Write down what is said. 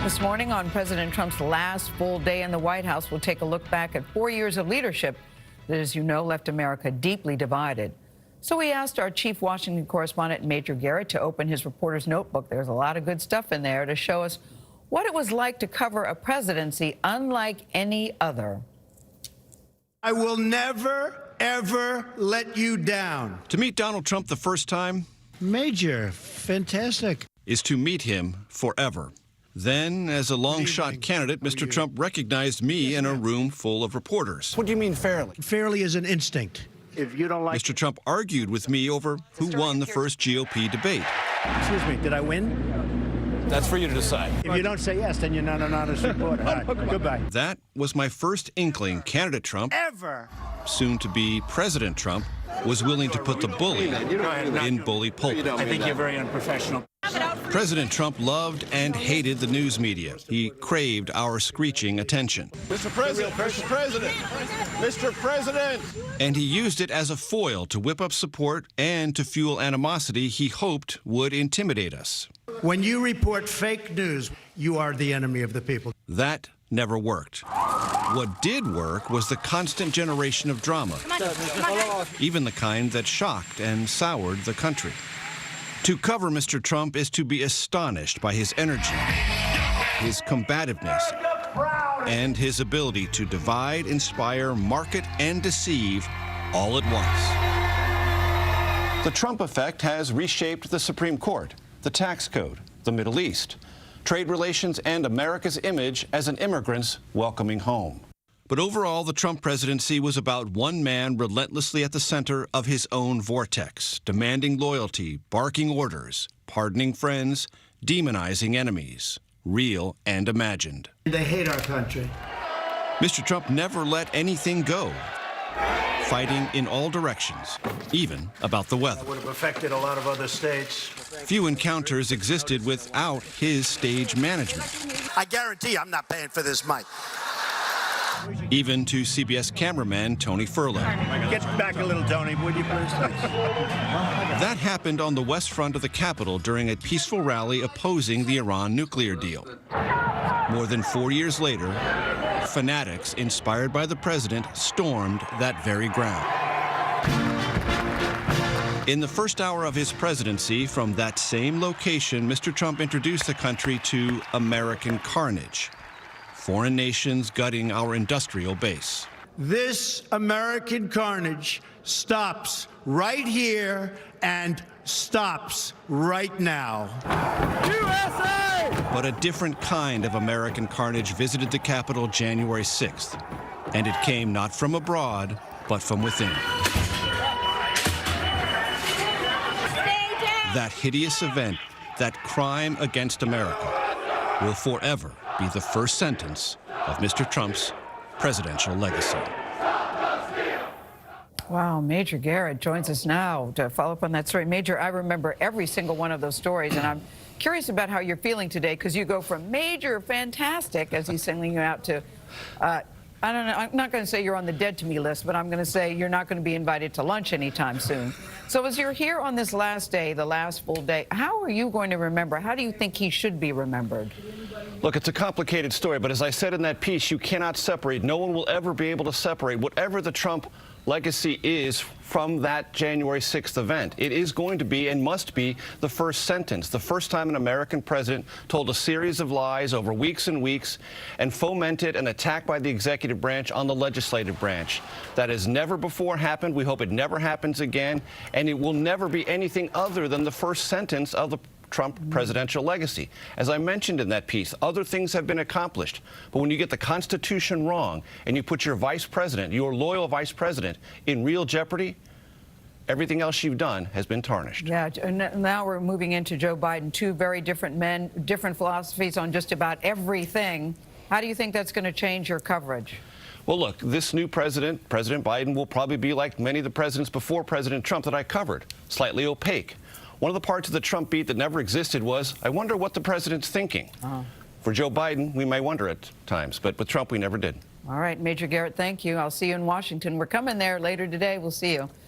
This morning on President Trump's last full day in the White House, we'll take a look back at 4 years of leadership that, as you know, left America deeply divided. So we asked our chief Washington correspondent, Major Garrett, to open his reporter's notebook. There's a lot of good stuff in there to show us what it was like to cover a presidency unlike any other. I will never, ever let you down. To meet Donald Trump the first time, Major, fantastic. is to meet him forever. Then, as a long-shot candidate, Mr. Trump recognized me in a room full of reporters. What do you mean fairly? Fairly is an instinct. If you don't like... Mr. Trump argued with me over who won the first GOP debate. Excuse me, did I win? That's for you to decide. If you don't say yes, then you're not an honest reporter. All right, goodbye. That was my first inkling candidate Trump, Ever. soon to be President Trump, was willing to put the bully in bully pulpit. I think you're very unprofessional. President Trump loved and hated the news media. He craved our screeching attention. Mr. President, Mr. President, Mr. President. And he used it as a foil to whip up support and to fuel animosity he hoped would intimidate us. When you report fake news, you are the enemy of the people. That never worked. What did work was the constant generation of drama, even the kind that shocked and soured the country. To cover Mr. Trump is to be astonished by his energy, his combativeness, and his ability to divide, inspire, market, and deceive all at once. The Trump effect has reshaped the Supreme Court, the tax code, the Middle East, trade relations, and America's image as an immigrant's welcoming home. But overall, the Trump presidency was about one man relentlessly at the center of his own vortex, demanding loyalty, barking orders, pardoning friends, demonizing enemies, real and imagined. They hate our country. Mr. Trump never let anything go, fighting in all directions, even about the weather. That would have affected a lot of other states. Few encounters existed without his stage management. I guarantee I'm not paying for this mic. Even to CBS cameraman Tony Furlow. Get back a little, Tony, would you please? That happened on the west front of the Capitol during a peaceful rally opposing the Iran nuclear deal. More than 4 years later, fanatics inspired by the president stormed that very ground. In the first hour of his presidency, from that same location, Mr. Trump introduced the country to American carnage. Foreign nations gutting our industrial base. This American carnage stops right here and stops right now. USA! But a different kind of American carnage visited the Capitol January 6th, and it came not from abroad, but from within. That hideous event, that crime against America, will forever be the first sentence of Mr. Trump's presidential legacy. Wow, Major Garrett joins us now to follow up on that story. Major, I remember every single one of those stories, and I'm curious about how you're feeling today, because you go from Major Fantastic, as he's singling you out, to, I don't know, I'm not going to say you're on the dead to me list, but I'm going to say you're not going to be invited to lunch anytime soon. So as you're here on this last day, the last full day, how are you going to remember? How do you think he should be remembered? Look, it's a complicated story, but as I said in that piece, you cannot separate. No one will ever be able to separate whatever the Trump legacy is from that January 6th event. It is going to be and must be the first sentence, the first time an American president told a series of lies over weeks and weeks and fomented an attack by the executive branch on the legislative branch. That has never before happened. We hope it never happens again, and it will never be anything other than the first sentence of the Trump presidential legacy. As I mentioned in that piece, other things have been accomplished. But when you get the Constitution wrong and you put your vice president, your loyal vice president, in real jeopardy, everything else you've done has been tarnished. Yeah, and now we're moving into Joe Biden, two very different men, different philosophies on just about everything. How do you think that's going to change your coverage? Well, look, this new president, President Biden, will probably be like many of the presidents before President Trump that I covered, slightly opaque. One of the parts of the Trump beat that never existed was, I wonder what the president's thinking. For Joe Biden, we may wonder at times, but with Trump, we never did. All right, Major Garrett, thank you. I'll see you in Washington. We're coming there later today. We'll see you.